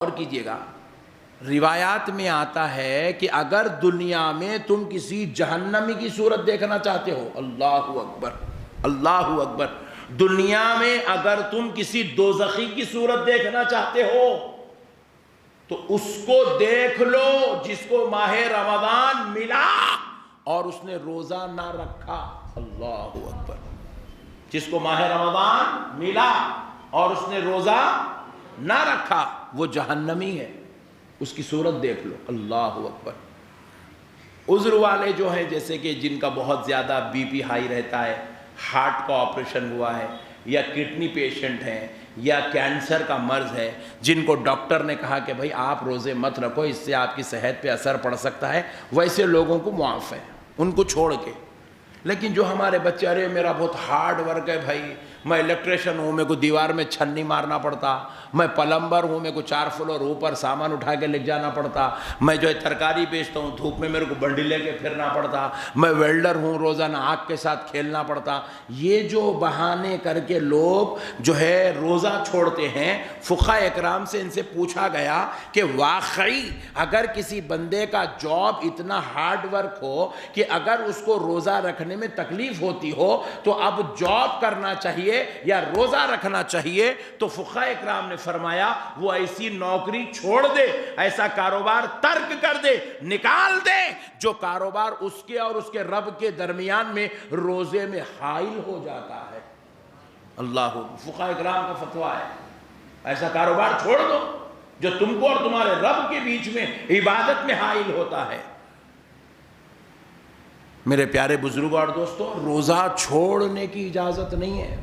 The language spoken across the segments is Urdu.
اور کیجئے گا، روایات میں آتا ہے کہ اگر دنیا میں تم کسی جہنمی کی صورت دیکھنا چاہتے ہو، اللہ اکبر اللہ اکبر، دنیا میں اگر تم کسی دوزخی کی صورت دیکھنا چاہتے ہو تو اس کو دیکھ لو جس کو ماہ رمضان ملا اور اس نے روزہ نہ رکھا، اللہ اکبر، جس کو ماہ رمضان ملا اور اس نے روزہ نہ رکھا وہ جہنمی ہے، اس کی صورت دیکھ لو، اللہ اکبر۔ عذر والے جو ہیں، جیسے کہ جن کا بہت زیادہ بی پی ہائی رہتا ہے، ہارٹ کا آپریشن ہوا ہے، یا کڈنی پیشنٹ ہیں، یا کینسر کا مرض ہے، جن کو ڈاکٹر نے کہا کہ بھائی آپ روزے مت رکھو، اس سے آپ کی صحت پہ اثر پڑ سکتا ہے، ویسے لوگوں کو معاف ہے ان کو چھوڑ کے۔ لیکن جو ہمارے بچے، ارے میرا بہت ہارڈ ورک ہے بھائی، میں الیکٹریشن ہوں، میرے کو دیوار میں چھنی مارنا پڑتا، میں پلمبر ہوں، میرے کو 4 فلور اوپر سامان اٹھا کے لے جانا پڑتا، میں جو ہے ترکاری بیچتا ہوں، دھوپ میں میرے کو بنڈی لے کے پھرنا پڑتا، میں ویلڈر ہوں، روزانہ آگ کے ساتھ کھیلنا پڑتا، یہ جو بہانے کر کے لوگ جو ہے روزہ چھوڑتے ہیں، فقہاء اکرام سے ان سے پوچھا گیا کہ واقعی اگر کسی بندے کا جاب اتنا ہارڈ ورک ہو کہ اگر اس کو روزہ رکھنے میں تکلیف ہوتی ہو تو اب جاب کرنا چاہیے یا روزہ رکھنا چاہیے، تو فقہاء اکرام نے فرمایا وہ ایسی نوکری چھوڑ دے، ایسا کاروبار ترک کر دے، نکال دے جو کاروبار اس کے اور اس کے رب کے درمیان میں روزے میں حائل ہو جاتا ہے۔ اللہ، فقہاء اکرام کا فتویٰ ہے، ایسا کاروبار چھوڑ دو جو تم کو اور تمہارے رب کے بیچ میں عبادت میں حائل ہوتا ہے۔ میرے پیارے بزرگوں اور دوستوں، روزہ چھوڑنے کی اجازت نہیں ہے،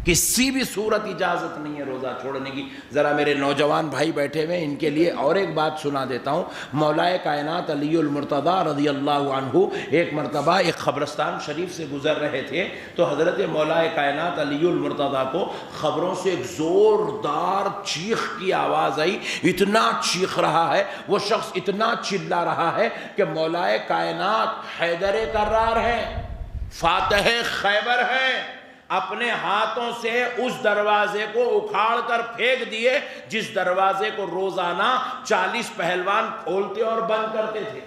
کسی بھی صورت اجازت نہیں ہے روزہ چھوڑنے کی۔ ذرا میرے نوجوان بھائی بیٹھے ہوئے، ان کے لیے اور ایک بات سنا دیتا ہوں۔ مولا کائنات علی المرتضیٰ رضی اللہ عنہ ایک مرتبہ ایک قبرستان شریف سے گزر رہے تھے، تو حضرت مولا کائنات علی المرتضیٰ کو خبروں سے ایک زوردار چیخ کی آواز آئی، اتنا چیخ رہا ہے وہ شخص، اتنا چلا رہا ہے کہ مولا کائنات حیدر کرار ہے، فاتح خیبر ہے، اپنے ہاتھوں سے اس دروازے کو اکھاڑ کر پھینک دیے جس دروازے کو روزانہ 40 پہلوان کھولتے اور بند کرتے تھے۔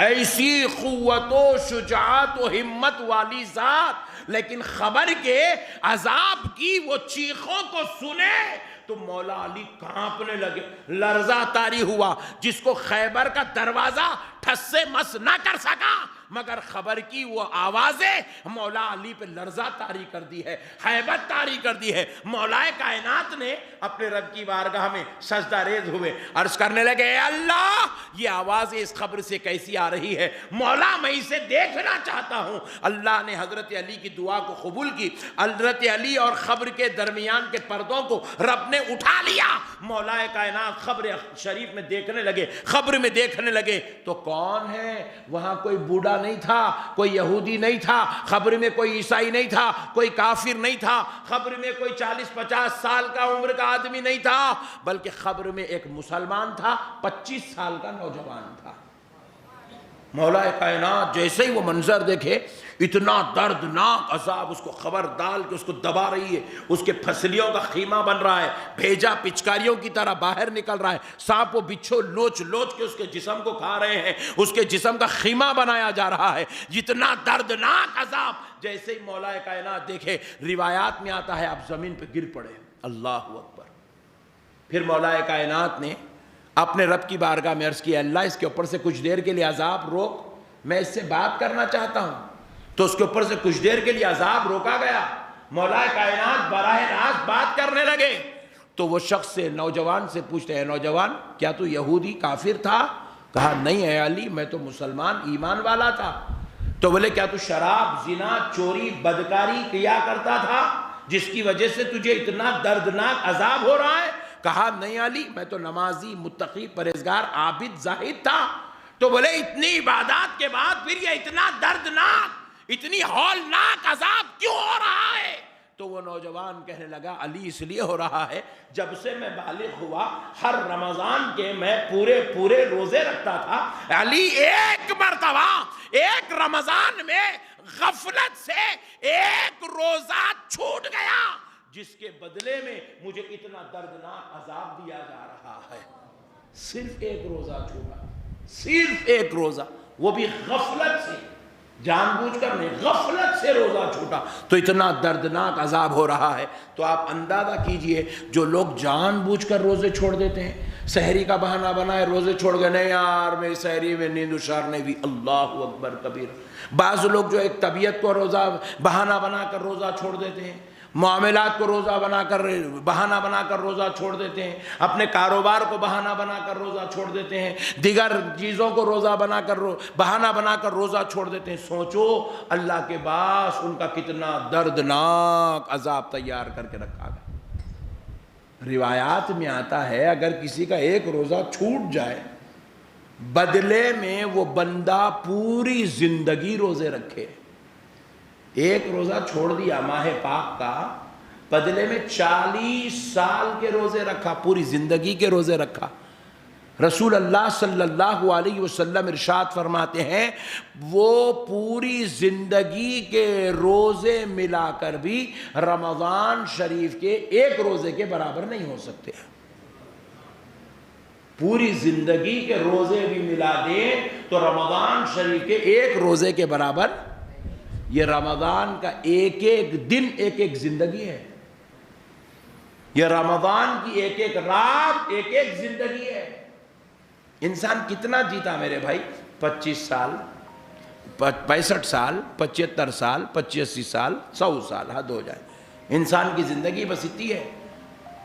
ایسی قوت و شجاعت و ہمت والی ذات، لیکن خبر کے عذاب کی وہ چیخوں کو سنے تو مولا علی کانپنے لگے، لرزہ طاری ہوا، جس کو خیبر کا دروازہ ٹھس سے مس نہ کر سکا، مگر خبر کی وہ آوازیں مولا علی پہ لرزہ طاری کر دی ہے، ہیبت طاری کر دی ہے۔ مولا کائنات نے اپنے رب کی بارگاہ میں سجدہ ریز ہوئے، عرض کرنے لگے، اے اللہ، یہ آوازیں اس خبر سے کیسی آ رہی ہے؟ مولا میں اسے دیکھنا چاہتا ہوں۔ اللہ نے حضرت علی کی دعا کو قبول کی، حضرت علی اور خبر کے درمیان کے پردوں کو رب نے اٹھا لیا۔ مولا کائنات خبر شریف میں دیکھنے لگے، خبر میں دیکھنے لگے تو کون ہے وہاں؟ کوئی بوڑھا نہیں تھا، کوئی یہودی نہیں تھا، خبر میں کوئی عیسائی نہیں تھا، کوئی کافر نہیں تھا، خبر میں کوئی 40-50 سال کا عمر کا آدمی نہیں تھا، بلکہ خبر میں ایک مسلمان تھا، 25 سال کا نوجوان تھا۔ مولا کائنات جیسے ہی وہ منظر دیکھے، اتنا دردناک عذاب اس کو خبر ڈال کے اس کو دبا رہی ہے، اس کے پھسلیوں کا خیمہ بن رہا ہے، بھیجا پچکاریوں کی طرح باہر نکل رہا ہے، سانپ و بچھو لوچ لوچ کے اس کے جسم کو کھا رہے ہیں، اس کے جسم کا خیمہ بنایا جا رہا ہے، جتنا دردناک عذاب۔ جیسے ہی مولا کائنات دیکھے، روایات میں آتا ہے آپ زمین پہ گر پڑے، اللہ اکبر۔ پھر مولا کائنات نے اپنے رب کی بارگاہ میں عرض کیا، اللہ اس کے اوپر سے کچھ دیر کے لیے عذاب روک، میں اس سے بات کرنا چاہتا ہوں۔ تو اس کے اوپر سے کچھ دیر کے لیے عذاب روکا گیا، مولا کائنات براہ راست بات کرنے لگے۔ تو وہ شخص سے، نوجوان سے پوچھتے ہیں، نوجوان کیا تو یہودی کافر تھا؟ کہا نہیں اے علی، میں تو مسلمان ایمان والا تھا۔ تو بولے کیا تو شراب، زنا، چوری، بدکاری کیا کرتا تھا جس کی وجہ سے تجھے اتنا دردناک عذاب ہو رہا ہے؟ کہا نہیں علی، میں تو نمازی، متقی، پرہیزگار، عابد، زاہد تھا۔ تو بولے اتنی عبادات کے بعد پھر یہ اتنا دردناک، اتنی ہولناک عذاب کیوں ہو رہا ہے؟ تو وہ نوجوان کہنے لگا، علی اس لیے ہو رہا ہے، جب سے میں بالغ ہوا ہر رمضان کے میں پورے روزے رکھتا تھا۔ علی ایک مرتبہ ایک رمضان میں غفلت سے ایک روزہ چھوٹ گیا جس کے بدلے میں مجھے اتنا دردناک عذاب دیا جا رہا ہے۔ صرف ایک روزہ چھوڑا، صرف ایک روزہ، وہ بھی غفلت سے، جان بوجھ کر نہیں، غفلت سے روزہ چھوٹا تو اتنا دردناک عذاب ہو رہا ہے۔ تو آپ اندازہ کیجئے جو لوگ جان بوجھ کر روزے چھوڑ دیتے ہیں، سحری کا بہانہ بنائے روزے چھوڑ گئے، نہیں یار میری سحری میں نیند اشار نہیں ہوئی، اللہ اکبر کبیر۔ بعض لوگ جو ایک طبیعت کو روزہ بہانہ بنا کر روزہ چھوڑ دیتے ہیں، معاملات کو روزہ بنا کر بہانہ بنا کر روزہ چھوڑ دیتے ہیں، اپنے کاروبار کو بہانہ بنا کر روزہ چھوڑ دیتے ہیں، دیگر چیزوں کو روزہ بنا کر بہانہ بنا کر روزہ چھوڑ دیتے ہیں۔ سوچو اللہ کے باس ان کا کتنا دردناک عذاب تیار کر کے رکھا گیا۔ روایات میں آتا ہے اگر کسی کا ایک روزہ چھوٹ جائے، بدلے میں وہ بندہ پوری زندگی روزے رکھے۔ ایک روزہ چھوڑ دیا ماہ پاک کا، بدلے میں 40 سال کے روزے رکھا، پوری زندگی کے روزے رکھا۔ رسول اللہ صلی اللہ علیہ وسلم ارشاد فرماتے ہیں وہ پوری زندگی کے روزے ملا کر بھی رمضان شریف کے ایک روزے کے برابر نہیں ہو سکتے۔ پوری زندگی کے روزے بھی ملا دیں تو رمضان شریف کے ایک روزے کے برابر۔ یہ رمضان کا ایک ایک دن ایک ایک زندگی ہے، یہ رمضان کی ایک ایک رات ایک ایک زندگی ہے۔ انسان کتنا جیتا میرے بھائی؟ 25 سال، 65 سال، 75 سال، 85 سال، 100 سال، حد ہو جائے۔ انسان کی زندگی بس اتنی ہے،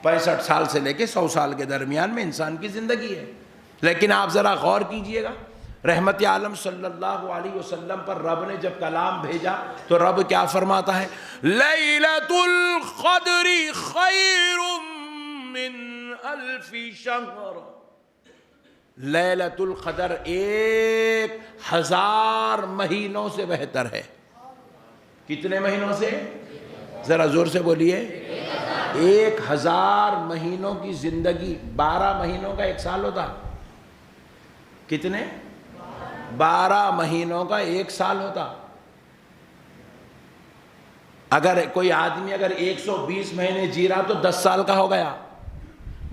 65 سال سے لے کے 100 سال کے درمیان میں انسان کی زندگی ہے۔ لیکن آپ ذرا غور کیجئے گا، رحمت عالم صلی اللہ علیہ وسلم پر رب نے جب کلام بھیجا تو رب کیا فرماتا ہے؟ لیلۃ القدر خیر من الف شہر۔ لیلۃ القدر 1000 مہینوں سے بہتر ہے۔ کتنے مہینوں سے؟ ذرا زور سے بولیے۔ 1000 مہینوں کی زندگی، 12 مہینوں کا ایک سال ہوتا۔ کتنے؟ 12 مہینوں کا ایک سال ہوتا۔ اگر کوئی آدمی اگر 120 مہینے جی رہا تو 10 سال کا ہو گیا،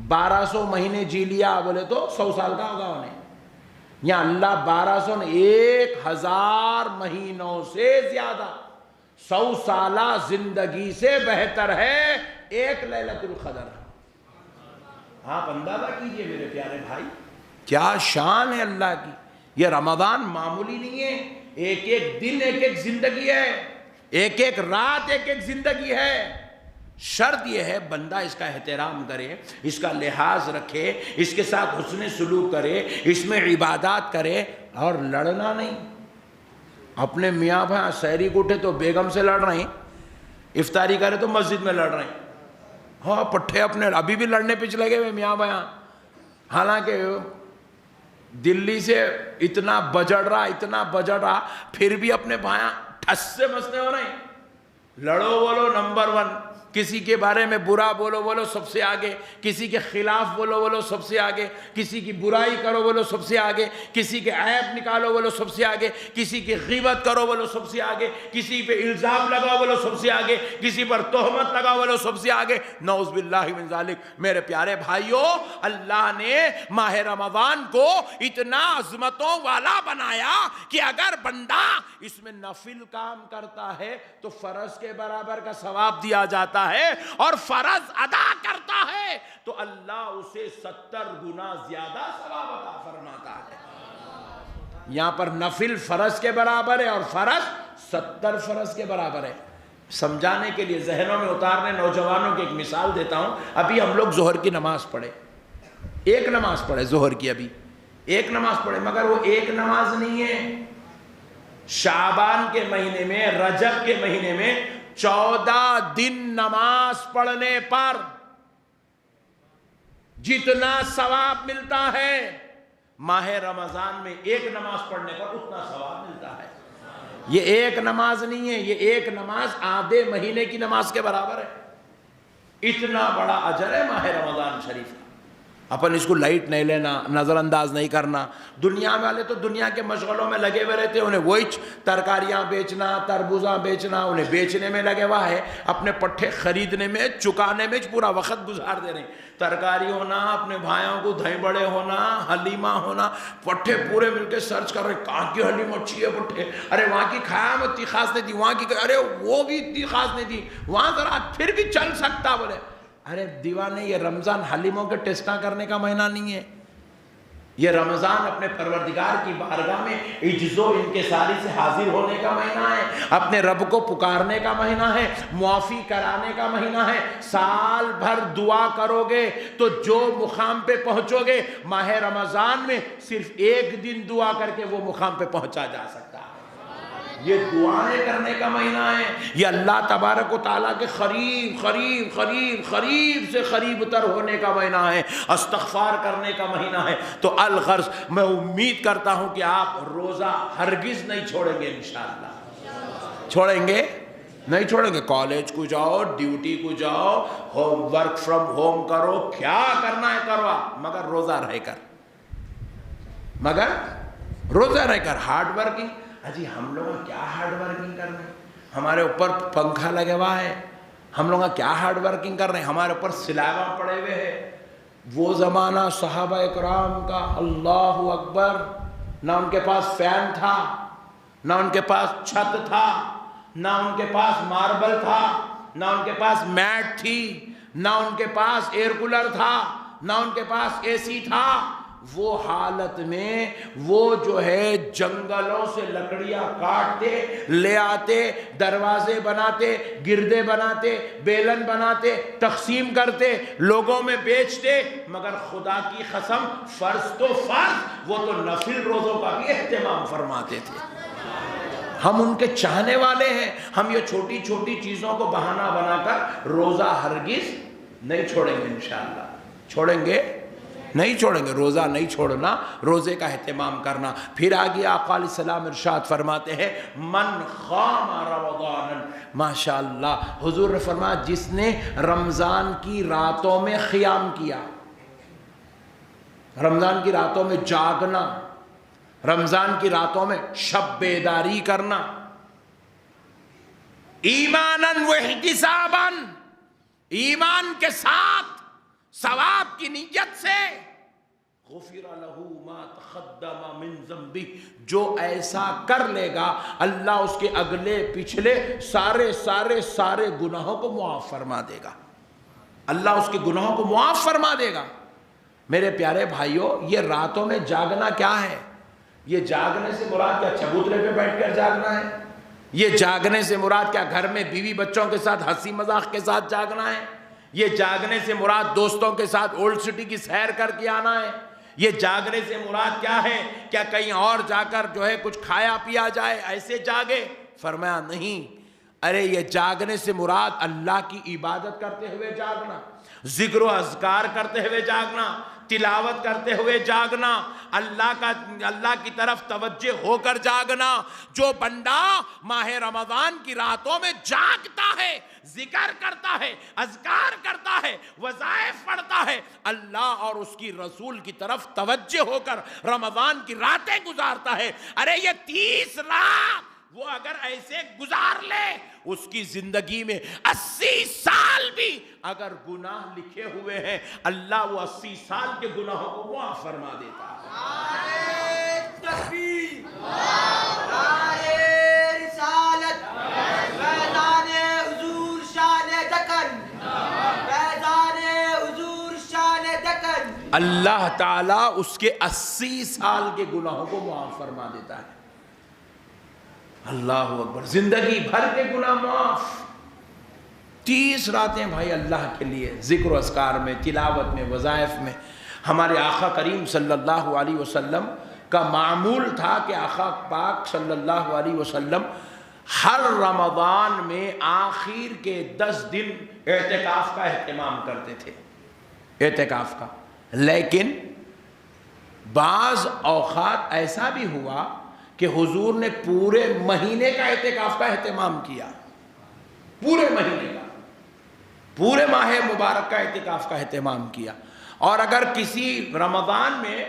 1200 مہینے جی لیا بولے تو 100 سال کا ہوگا انہیں۔ یا اللہ 1200 نے 1000 مہینوں سے زیادہ 100 سالہ زندگی سے بہتر ہے ایک لیلۃ القدر۔ آپ اندازہ کیجئے میرے پیارے بھائی، کیا شان ہے اللہ کی۔ یہ رمضان معمولی نہیں ہے، ایک ایک دن ایک ایک زندگی ہے، ایک ایک رات ایک ایک زندگی ہے۔ شرط یہ ہے بندہ اس کا احترام کرے، اس کا لحاظ رکھے، اس کے ساتھ حسن سلوک کرے، اس میں عبادات کرے اور لڑنا نہیں۔ اپنے میاں بھائی سحری کو اٹھے تو بیگم سے لڑ رہے ہیں، افطاری کرے تو مسجد میں لڑ رہے ہیں۔ ہاں پٹھے اپنے ابھی بھی لڑنے پیچھے لگے ہوئے میاں بھائی، حالانکہ دلی سے اتنا بجڑ رہا پھر بھی اپنے بھائیاں ٹھس سے مسئلے ہو رہے ہیں۔ لڑو بولو نمبر 1، کسی کے بارے میں برا بولو سب سے آگے، کسی کے خلاف بولو سب سے آگے، کسی کی برائی کرو بولو سب سے آگے، کسی کے عیب نکالو بولو سب سے آگے، کسی کی غیبت کرو بولو سب سے آگے، کسی پہ الزام لگاؤ بولو سب سے آگے، کسی پر تہمت لگاؤ بولو سب سے آگے۔ نعوذ باللہ من ذالک۔ میرے پیارے بھائیوں، اللہ نے ماہ رمضان کو اتنا عظمتوں والا بنایا کہ اگر بندہ اس میں نفل کام کرتا ہے تو فرض کے برابر کا ثواب دیا جاتا ہے، اور فرض ادا کرتا ہے تو اللہ اسے 70 گنا زیادہ ثواب عطا فرماتا ہے۔ یہاں پر نفل فرض کے برابر ہے اور فرض 70 فرض کے برابر ہے۔ سمجھانے کے لیے، ذہنوں میں اتارنے، نوجوانوں کی ایک مثال دیتا ہوں۔ ابھی ہم لوگ ظہر کی نماز پڑھے، ایک نماز پڑھے ظہر کی، ابھی ایک نماز پڑھے، مگر وہ ایک نماز نہیں ہے۔ شعبان کے مہینے میں، رجب کے مہینے میں 14 دن نماز پڑھنے پر جتنا ثواب ملتا ہے، ماہ رمضان میں ایک نماز پڑھنے پر اتنا ثواب ملتا ہے۔ یہ ایک نماز نہیں ہے، یہ ایک نماز آدھے مہینے کی نماز کے برابر ہے۔ اتنا بڑا اجر ہے ماہ رمضان شریف کا۔ اپن اس کو لائٹ نہیں لینا، نظر انداز نہیں کرنا۔ دنیا والے تو دنیا کے مشغلوں میں لگے ہوئے رہتے ہیں، انہیں وہی ترکاریاں بیچنا، تربوزاں بیچنا، انہیں بیچنے میں لگے ہوا ہے، اپنے پٹھے خریدنے میں، چکانے میں پورا وقت گزار دے رہے ہیں۔ ترکاری ہونا، اپنے بھائیوں کو دہی بڑے ہونا، حلیمہ ہونا، پٹھے پورے مل کے سرچ کر رہے کہاں کی حلیم اچھی ہے پٹھے، ارے وہاں کی کھایا میں اتنی خاص نہیں تھی، وہاں کی ارے وہ بھی اتنی خاص نہیں تھی، وہاں ذرا پھر بھی چل سکتا۔ بولے ارے دیوانے، یہ رمضان حلیموں کے ٹیسٹاں کرنے کا مہینہ نہیں ہے، یہ رمضان اپنے پروردگار کی بارگاہ میں عجز و انکساری سے حاضر ہونے کا مہینہ ہے، اپنے رب کو پکارنے کا مہینہ ہے، معافی کرانے کا مہینہ ہے۔ سال بھر دعا کرو گے تو جو مقام پہ پہنچو گے، ماہ رمضان میں صرف ایک دن دعا کر کے وہ مقام پہ پہنچا جا سکتا ہے۔ یہ دعائیں کرنے کا مہینہ ہے، یہ اللہ تبارک و تعالیٰ کے قریب سے قریب تر ہونے کا مہینہ ہے، استغفار کرنے کا مہینہ ہے۔ تو الغرض میں امید کرتا ہوں کہ آپ روزہ ہرگز نہیں چھوڑیں گے انشاءاللہ۔ چھوڑیں گے؟ نہیں چھوڑیں گے۔ کالج کو جاؤ، ڈیوٹی کو جاؤ، ورک فرام ہوم کرو، کیا کرنا ہے کرو، مگر روزہ رہ کر، ہارڈ ورکنگ۔ اجی ہم لوگ کیا ہارڈ ورکنگ کر رہے ہیں؟ ہمارے اوپر پنکھا لگے ہوا ہے، ہم لوگ کیا ہارڈ ورکنگ کر رہے ہیں؟ ہمارے اوپر سلاوا پڑے ہوئے ہیں۔ وہ زمانہ صحابہ اکرام کا، اللہ اکبر، نہ ان کے پاس فین تھا، نہ ان کے پاس چھت تھا، نہ ان کے پاس ماربل تھا، نہ ان کے پاس میٹ تھی، نہ ان کے پاس ایئر کولر تھا، نہ ان کے پاس اے سی تھا۔ وہ حالت میں وہ جو ہے جنگلوں سے لکڑیاں کاٹتے لے آتے، دروازے بناتے، گردے بناتے، بیلن بناتے، تقسیم کرتے، لوگوں میں بیچتے۔ مگر خدا کی قسم، فرض تو فرض، وہ تو نفل روزوں کا بھی اہتمام فرماتے تھے۔ ہم ان کے چاہنے والے ہیں، ہم یہ چھوٹی چھوٹی چیزوں کو بہانہ بنا کر روزہ ہرگز نہیں چھوڑیں گے انشاءاللہ۔ چھوڑیں گے؟ نہیں چھوڑیں گے۔ روزہ نہیں چھوڑنا، روزے کا اہتمام کرنا۔ پھر آگے آقا علیہ السلام ارشاد فرماتے ہیں، من خام رمضان، ماشاءاللہ حضور نے فرمایا جس نے رمضان کی راتوں میں قیام کیا، رمضان کی راتوں میں جاگنا، رمضان کی راتوں میں شب بیداری کرنا، ایماناً و احتساباً، ایمان کے ساتھ، ثواب کی نیت سے، غفر لہ ما تقدم من ذنبہ، جو ایسا کر لے گا اللہ اس کے اگلے پچھلے سارے گناہوں کو معاف فرما دے گا، اللہ اس کے گناہوں کو معاف فرما دے گا۔ میرے پیارے بھائیوں، یہ راتوں میں جاگنا کیا ہے؟ یہ جاگنے سے مراد کیا چبوترے پہ بیٹھ کر جاگنا ہے؟ یہ جاگنے سے مراد کیا گھر میں بیوی بچوں کے ساتھ ہنسی مذاق کے ساتھ جاگنا ہے؟ یہ جاگنے سے مراد دوستوں کے ساتھ اولڈ سٹی کی سیر کر کے آنا ہے؟ یہ جاگنے سے مراد کیا ہے؟ کیا کہیں اور جا کر جو ہے کچھ کھایا پیا جائے ایسے جاگے؟ فرمایا نہیں، ارے یہ جاگنے سے مراد اللہ کی عبادت کرتے ہوئے جاگنا، ذکر و اذکار کرتے ہوئے جاگنا، تلاوت کرتے ہوئے جاگنا، اللہ کی طرف توجہ ہو کر جاگنا۔ جو بندہ ماہ رمضان کی راتوں میں جاگتا ہے، ذکر کرتا ہے، اذکار کرتا ہے، وظائف پڑھتا ہے، اللہ اور اس کی رسول کی طرف توجہ ہو کر رمضان کی راتیں گزارتا ہے، ارے یہ 30 رات وہ اگر ایسے گزار لے، اس کی زندگی میں 80 سال بھی اگر گناہ لکھے ہوئے ہیں، اللہ وہ 80 سال کے گناہوں کو معاف فرما دیتا ہے۔ نعرہ تکبیر، نعرہ رسالت، فیضان حضور شان دکن، فیضان حضور شان دکن۔ اللہ تعالیٰ اس کے 80 سال کے گناہوں کو معاف فرما دیتا ہے۔ اللہ اکبر، زندگی بھر کے گناہ معاف۔ 30 راتیں بھائی اللہ کے لیے ذکر و اذکار میں، تلاوت میں، وظائف میں۔ ہمارے آقا کریم صلی اللہ علیہ وسلم کا معمول تھا کہ آقا پاک صلی اللہ علیہ وسلم ہر رمضان میں آخر کے 10 دن اعتکاف کا اہتمام کرتے تھے، اعتکاف کا۔ لیکن بعض اوقات ایسا بھی ہوا کہ حضور نے پورے مہینے کا اعتکاف کا اہتمام کیا، پورے مہینے کا، پورے ماہ مبارک کا اعتکاف کا اہتمام کیا۔ اور اگر کسی رمضان میں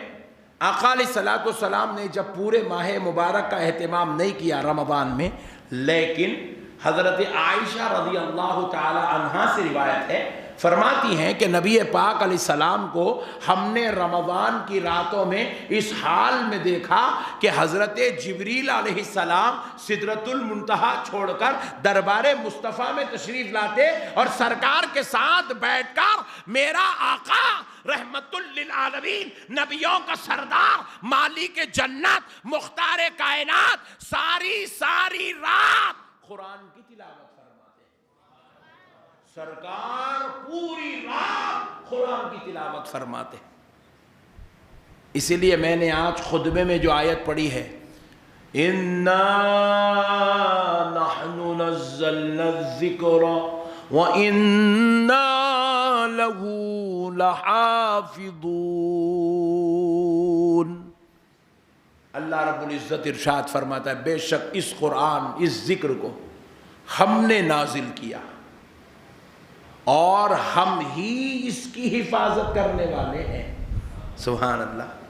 آقا علیہ الصلوۃ والسلام نے جب پورے ماہ مبارک کا اہتمام نہیں کیا رمضان میں، لیکن حضرت عائشہ رضی اللہ تعالی عنہا سے روایت ہے، فرماتی ہیں کہ نبی پاک علیہ السلام کو ہم نے رمضان کی راتوں میں اس حال میں دیکھا کہ حضرت جبریل علیہ السلام سدرۃ المنتہا چھوڑ کر دربار مصطفیٰ میں تشریف لاتے اور سرکار کے ساتھ بیٹھ کر میرا آقا رحمت للعالمین، نبیوں کا سردار، مالک جنت، مختار کائنات، ساری رات قرآن کی تلاوت فرماتے ہیں۔ سرکار پوری رات قرآن کی تلاوت فرماتے ہیں۔ اسی لیے میں نے آج خطبے میں جو آیت پڑھی ہے، اِنَّا نَحْنُ نَزَّلْنَا الذِّكْرَ وَإِنَّا لَهُ لَحَافِظُونَ۔ اللہ رب العزت ارشاد فرماتا ہے بے شک اس قرآن، اس ذکر کو ہم نے نازل کیا اور ہم ہی اس کی حفاظت کرنے والے ہیں۔ سبحان اللہ۔